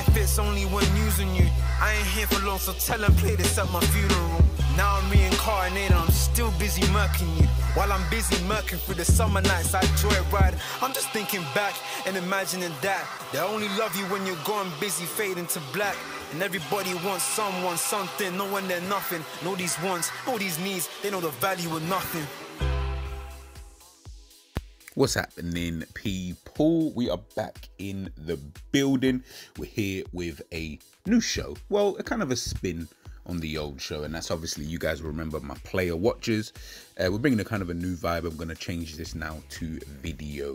benefits only when using you. I ain't here for long, so tell them play this at my funeral. Now I'm reincarnated, I'm still busy murking you. While I'm busy murking through the summer nights I joyride, I'm just thinking back and imagining that they only love you when you're gone busy fading to black. And everybody wants someone, something, no one they're nothing. And all these wants, all these needs, they know the value of nothing. What's happening, people? We are back in the building. We're here with a new show. Well, a kind of a spin on the old show, and that's obviously, you guys remember my player watches. We're bringing a kind of a new vibe. I'm going to change this now to video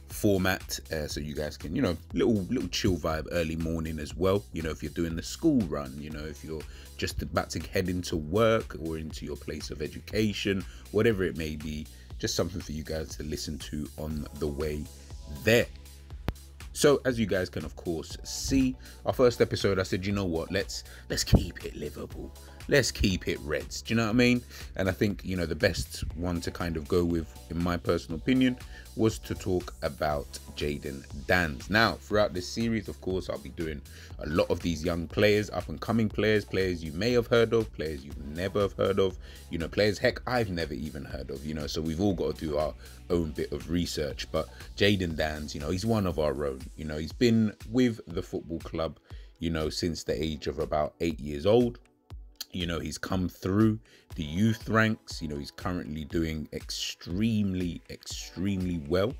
format, so you guys can, you know, little chill vibe early morning as well. You know, if you're doing the school run, you know, if you're just about to head into work or into your place of education, whatever it may be, just something for you guys to listen to on the way there. So as you guys can of course see, our first episode, I said, you know what, let's keep it Liverpool, let's keep it Reds, do you know what I mean? And I think, you know, the best one to kind of go with, in my personal opinion, was to talk about Jayden Danns. Now, throughout this series, of course, I'll be doing a lot of these young players, up and coming players, players you may have heard of, players you've never have heard of, you know, players, heck, I've never even heard of, you know, so we've all got to do our own bit of research. But Jayden Danns, you know, he's one of our own, you know, he's been with the football club, you know, since the age of about 8 years old. You know, he's come through the youth ranks. You know, he's currently doing extremely well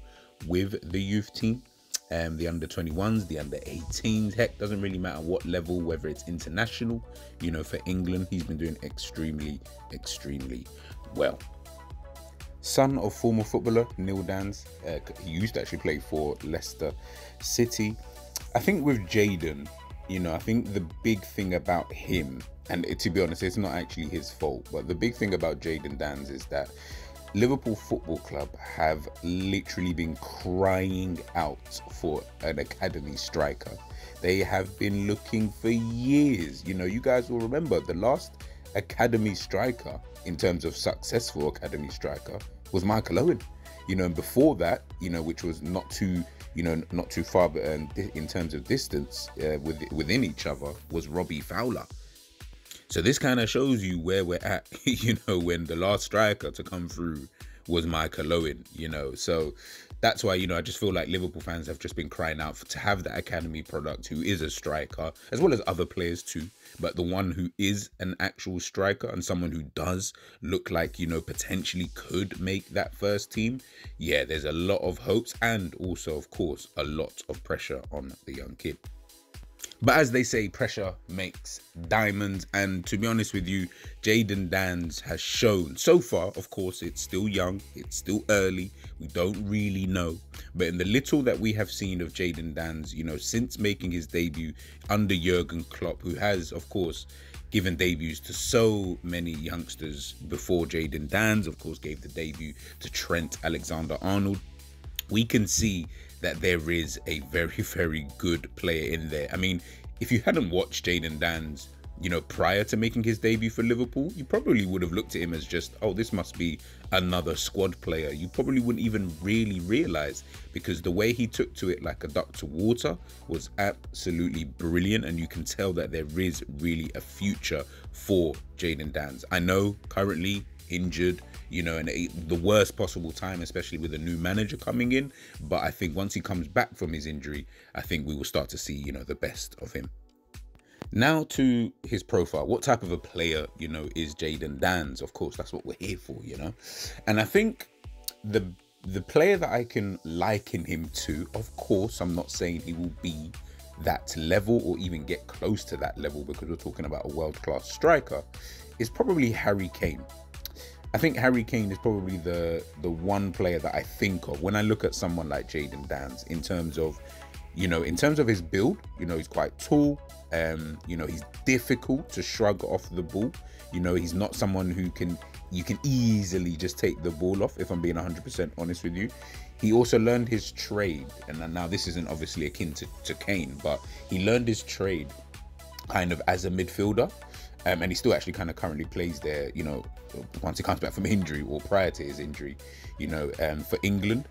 with the youth team, the under 21s, the under 18s, heck, doesn't really matter what level, whether it's international, you know, for England, he's been doing extremely well. Son of former footballer Neil Danns, he used to actually play for Leicester City. I think with Jayden, you know, I think the big thing about him, and to be honest, it's not actually his fault, but the big thing about Jayden Danns is that Liverpool Football Club have literally been crying out for an academy striker. They have been looking for years. You know, you guys will remember the last academy striker, in terms of successful academy striker, was Michael Owen. You know, and before that, you know, which was not too far, but in terms of distance within each other, was Robbie Fowler. So this kind of shows you where we're at, you know, when the last striker to come through was Michael Owen, you know. So that's why, you know, I just feel like Liverpool fans have just been crying out to have that academy product who is a striker, as well as other players too. But the one who is an actual striker and someone who does look like, you know, potentially could make that first team. Yeah, there's a lot of hopes and also, of course, a lot of pressure on the young kid. But as they say, pressure makes diamonds. And to be honest with you, Jayden Danns has shown so far, of course, it's still young, it's still early, we don't really know. But in the little that we have seen of Jayden Danns, you know, since making his debut under Jurgen Klopp, who has, of course, given debuts to so many youngsters before Jayden Danns, of course, gave the debut to Trent Alexander-Arnold, we can see that there is a very good player in there. I mean, if you hadn't watched Jayden Danns, you know, prior to making his debut for Liverpool, you probably would have looked at him as just, oh, this must be another squad player. You probably wouldn't even really realize, because the way he took to it like a duck to water was absolutely brilliant, and you can tell that there is really a future for Jayden Danns. I know currently injured, you know, and the worst possible time, especially with a new manager coming in, but I think once he comes back from his injury, I think we will start to see, you know, the best of him. Now to his profile. What type of a player, you know, is Jayden Danns? Of course, that's what we're here for, you know. And I think the player that I can liken him to, of course, I'm not saying he will be that level or even get close to that level, because we're talking about a world-class striker, is probably Harry Kane. I think Harry Kane is probably the one player that I think of when I look at someone like Jayden Danns, in terms of, you know, in terms of his build. You know, he's quite tall, you know, he's difficult to shrug off the ball. You know, he's not someone who you can easily just take the ball off, if I'm being 100% honest with you. He also learned his trade, and now this isn't obviously akin to Kane, but he learned his trade kind of as a midfielder. And he still actually kind of currently plays there, you know, once he comes back from injury or prior to his injury, you know, for England.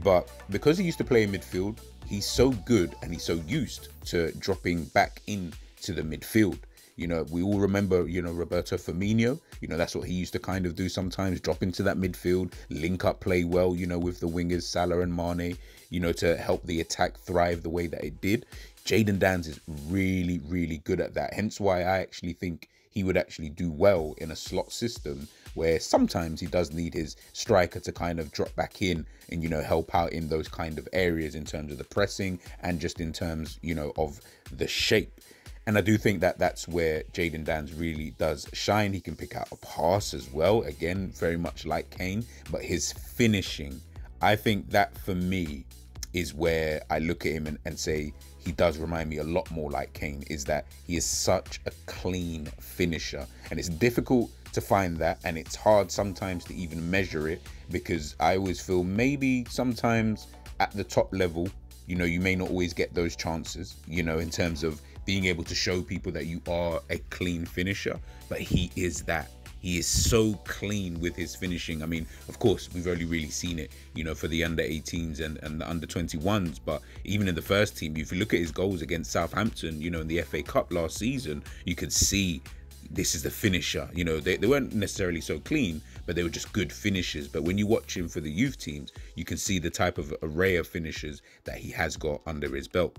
But because he used to play in midfield, he's so good and he's so used to dropping back into the midfield. You know, we all remember, you know, Roberto Firmino, you know, that's what he used to kind of do sometimes, drop into that midfield, link up, play well, you know, with the wingers, Salah and Mane, you know, to help the attack thrive the way that it did. Jayden Danns is really, really good at that. Hence why I actually think he would actually do well in a slot system where sometimes he does need his striker to kind of drop back in and, you know, help out in those kind of areas in terms of the pressing and just in terms, you know, of the shape. And I do think that that's where Jayden Danns really does shine. He can pick out a pass as well. Again, very much like Kane, but his finishing, I think that for me is where I look at him and say he does remind me a lot more like Kane, is that he is such a clean finisher. And it's difficult to find that, and it's hard sometimes to even measure it, because I always feel maybe sometimes at the top level, you know, you may not always get those chances, you know, in terms of being able to show people that you are a clean finisher. But he is that. He is so clean with his finishing. I mean, of course, we've only really seen it, you know, for the under 18s and the under 21s. But even in the first team, if you look at his goals against Southampton, you know, in the FA Cup last season, you could see this is the finisher. You know, they weren't necessarily so clean, but they were just good finishers. But when you watch him for the youth teams, you can see the type of array of finishers that he has got under his belt.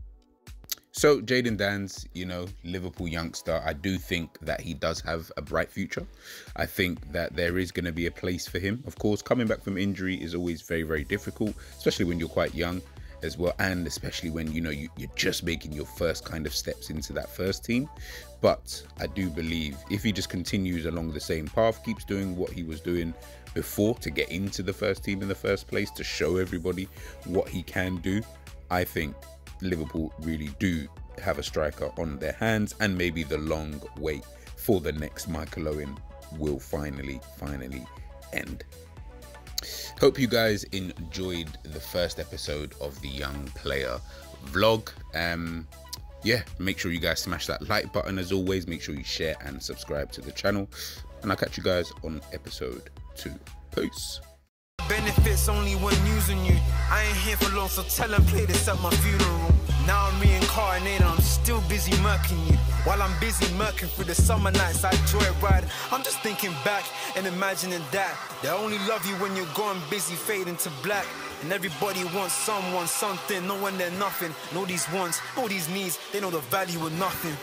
So Jayden Danns, you know, Liverpool youngster, I do think that he does have a bright future. I think that there is going to be a place for him. Of course, coming back from injury is always very, very difficult, especially when you're quite young as well, and especially when, you know, you're just making your first kind of steps into that first team. But I do believe if he just continues along the same path, keeps doing what he was doing before to get into the first team in the first place, to show everybody what he can do, I think Liverpool really do have a striker on their hands, and maybe the long wait for the next Michael Owen will finally end. Hope you guys enjoyed the first episode of the Young Player vlog. Yeah, make sure you guys smash that like button as always. Make sure you share and subscribe to the channel, and I'll catch you guys on episode 2. Peace. Benefits only when using you. I ain't here for long, so tell them play this at my funeral. Now I'm reincarnated, I'm still busy murking you. While I'm busy murking through the summer nights I joyride, I'm just thinking back and imagining that they only love you when you're gone, busy fading to black. And everybody wants someone, something, knowing they're nothing. Know these wants, know these needs, they know the value of nothing.